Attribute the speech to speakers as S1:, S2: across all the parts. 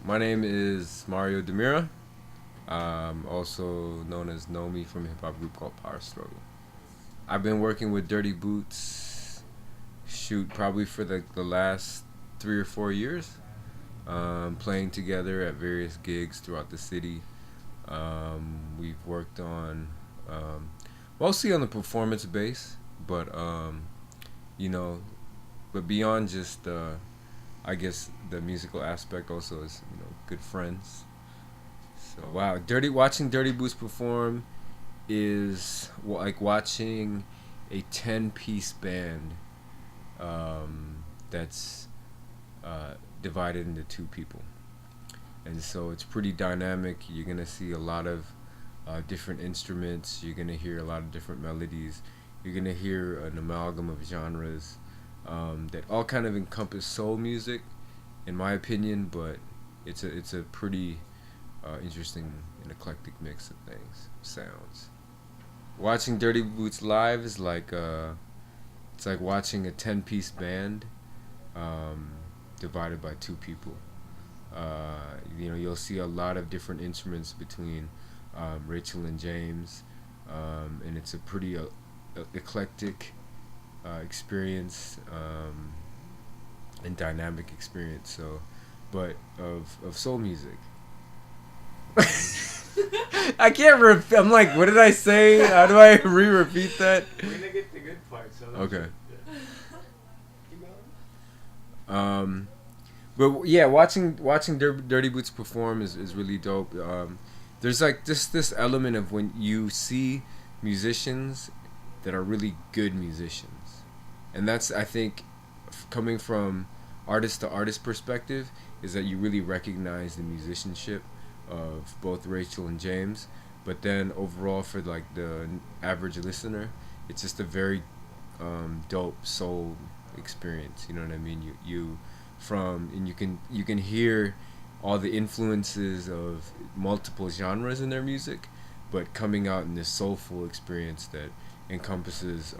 S1: My name is Mario Demira. Also known as Nomi from a hip hop group called Power Struggle. I've been working with Dirty Boots, shoot, probably for the last 3 or 4 years. Playing together at various gigs throughout the city. We've worked on mostly on the performance base, but you know, but beyond just I guess the musical aspect also is good friends. So wow, watching Dirty Boots perform is like watching a 10-piece band that's divided into two people, and so it's pretty dynamic. You're gonna see a lot of different instruments. You're gonna hear a lot of different melodies. You're gonna hear an amalgam of genres that all kind of encompass soul music, in my opinion. But it's a pretty interesting and eclectic mix of things, sounds. Watching Dirty Boots live is like it's like watching a 10-piece band um, divided by two people. You'll see a lot of different instruments between Rachel and James, and it's a pretty eclectic experience and dynamic experience. So, but of soul music. I can't. I'm like, what did I say? How do I re-repeat that?
S2: We're gonna get the good part. So
S1: Okay.
S2: Yeah. Keep
S1: Um, but yeah, watching Dirty Boots perform is really dope. There's like this element of when you see musicians that are really good musicians, and that's, I think, coming from artist to artist perspective, is that you really recognize the musicianship of both Rachel and James. But then overall, for like the average listener, it's just a very dope soul experience. You know what I mean? You from and you can hear all the influences of multiple genres in their music, but coming out in this soulful experience that encompasses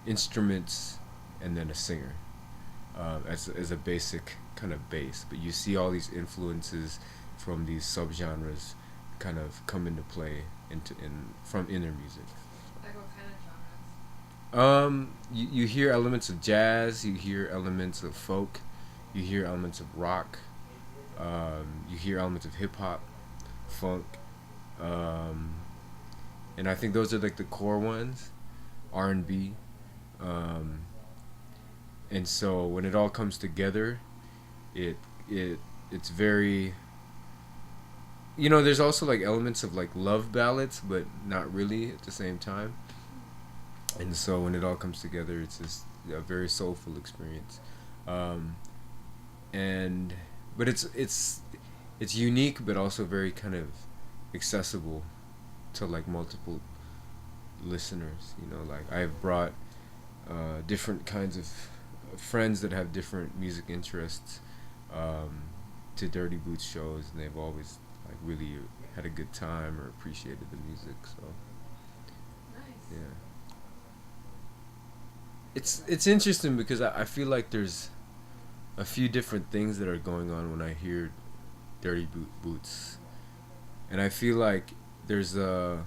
S1: instruments and then a singer as a basic kind of base. But you see all these influences from these subgenres kind of come into play in their music.
S3: Like what kind of genres?
S1: You hear elements of jazz, you hear elements of folk, you hear elements of rock, you hear elements of hip hop, funk, um, and I think those are like the core ones, R&B, um, and so when it all comes together, it it's very, there's also like elements of like love ballads, but not really at the same time. And so when it all comes together, it's just a very soulful experience. Um, and but it's unique, but also very kind of accessible to like multiple listeners. Like I've brought different kinds of friends that have different music interests um, to Dirty Boots shows, and they've always like really had a good time or appreciated the music. So
S3: Nice.
S1: yeah, it's interesting because I feel like there's a few different things that are going on when I hear Boots, and I feel like there's a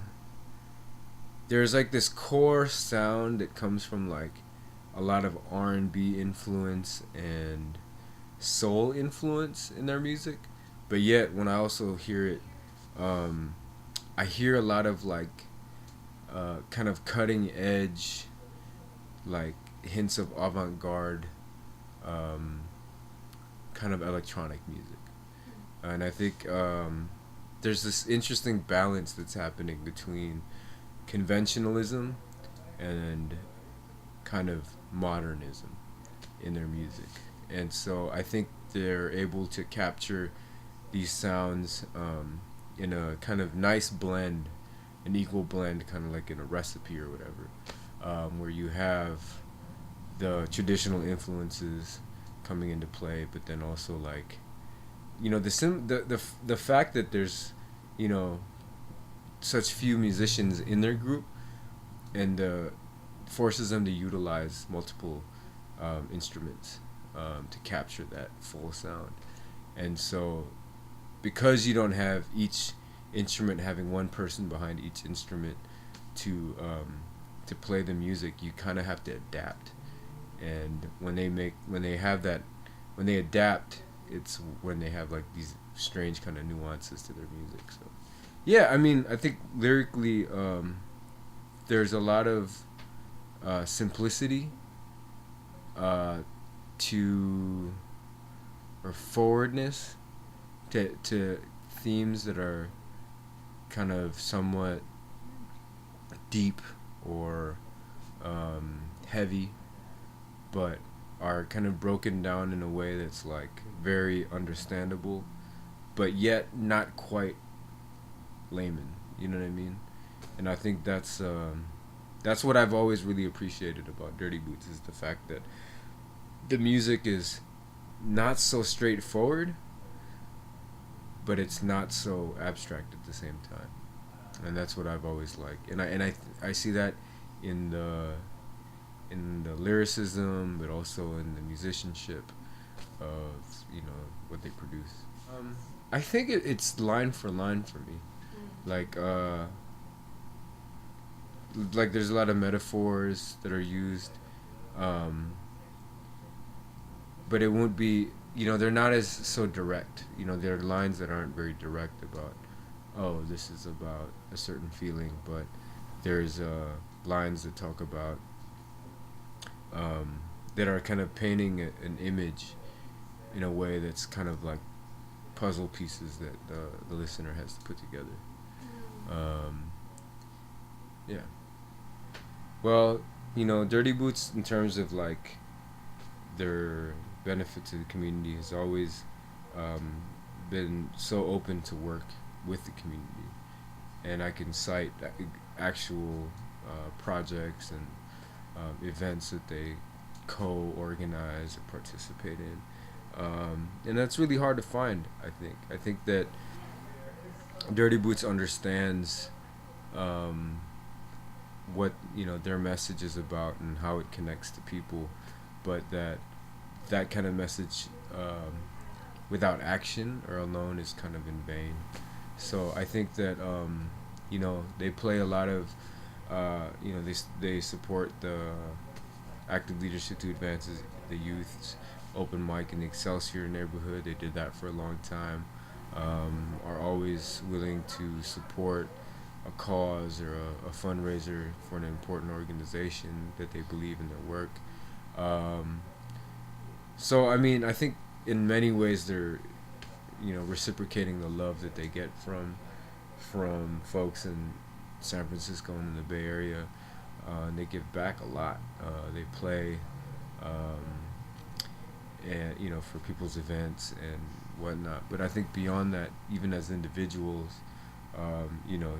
S1: there's like this core sound that comes from like a lot of R&B influence and soul influence in their music, but yet when I also hear it, um, I hear a lot of like kind of cutting edge, like hints of avant-garde, um, kind of electronic music, and I think there's this interesting balance that's happening between conventionalism and kind of modernism in their music. And so I think they're able to capture these sounds in a kind of nice blend, an equal blend, kind of like in a recipe or whatever, where you have the traditional influences coming into play, but then also like, the fact that there's, you know, such few musicians in their group, and forces them to utilize multiple instruments to capture that full sound. And so because you don't have each instrument having one person behind each instrument to play the music, you kind of have to adapt. And when they adapt, it's when they have like these strange kind of nuances to their music. So yeah, I mean, I think lyrically, there's a lot of simplicity to or forwardness to themes that are kind of somewhat deep or heavy, but are kind of broken down in a way that's like very understandable, but yet not quite layman. You know what I mean? And I think that's what I've always really appreciated about Dirty Boots is the fact that the music is not so straightforward, but it's not so abstract at the same time, and that's what I've always liked. And I see that in the lyricism, but also in the musicianship of what they produce. I think it's line for line for me, like there's a lot of metaphors that are used, but it won't be, they're not as so direct. There are lines that aren't very direct about, oh, this is about a certain feeling, but there's lines that talk about that are kind of painting an image in a way that's kind of like puzzle pieces that the listener has to put together. Yeah. Well, Dirty Boots, in terms of like their benefit to the community, has always been so open to work with the community, and I can cite actual projects and events that they co-organize or participate in, and that's really hard to find. I think that Dirty Boots understands what their message is about and how it connects to people, but that kind of message without action or alone is kind of in vain. So I think that they play a lot of they support the active leadership to advance the youth's open mic in the Excelsior neighborhood. They did that for a long time. Are always willing to support a cause or a fundraiser for an important organization that they believe in their work. So I mean, I think in many ways they're reciprocating the love that they get from folks in San Francisco and in the Bay Area, and they give back a lot. They play and for people's events and whatnot. But I think beyond that, even as individuals,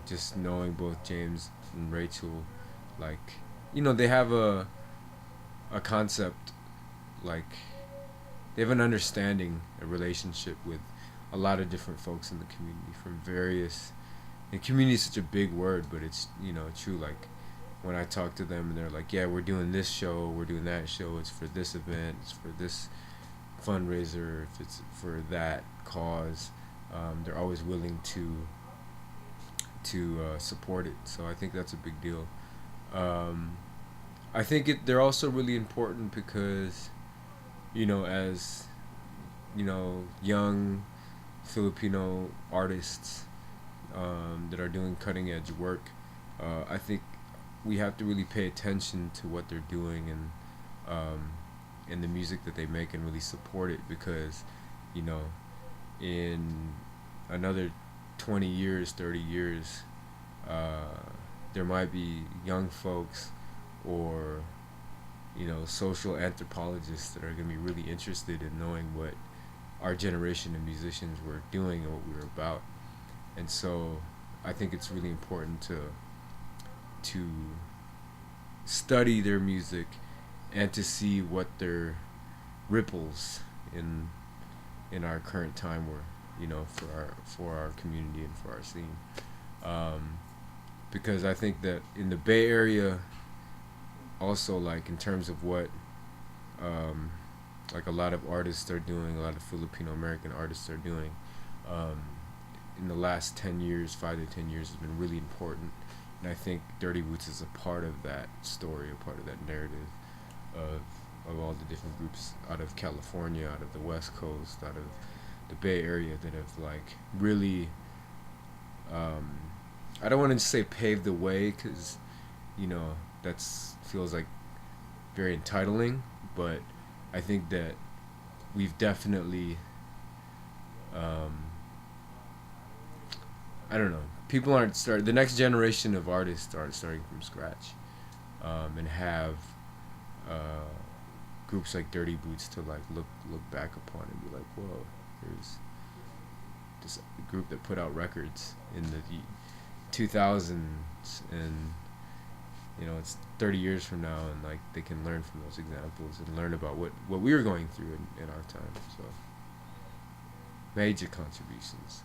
S1: just knowing both James and Rachel, like they have a concept, like they have an understanding, a relationship with a lot of different folks in the community from various. And community is such a big word, but it's true. Like when I talk to them and they're like, yeah, we're doing this show, we're doing that show, it's for this event, it's for this fundraiser, if it's for that cause, they're always willing to support it. So I think that's a big deal. I think they're also really important because as young Filipino artists that are doing cutting edge work, I think we have to really pay attention to what they're doing and the music that they make and really support it, because in another 20 years, 30 years, there might be young folks or social anthropologists that are going to be really interested in knowing what our generation of musicians were doing and what we were about. And so I think it's really important to study their music and to see what their ripples in our current time were, for our community and for our scene. Because I think that in the Bay Area, also, like in terms of what like a lot of artists are doing, a lot of Filipino American artists are doing, um, in the last 10 years, 5 to 10 years, has been really important. And I think Dirty Boots is a part of that story, a part of that narrative of all the different groups out of California, out of the West Coast, out of the Bay Area that have like really, um, I don't want to say paved the way, because that's feels like very entitling, but I think that we've definitely, um, I don't know, people aren't start the next generation of artists aren't starting from scratch, and have uh, groups like Dirty Boots to like look back upon and be like, whoa, there's this group that put out records in the 2000s, and it's 30 years from now, and like they can learn from those examples and learn about what we were going through in our time. So major contributions.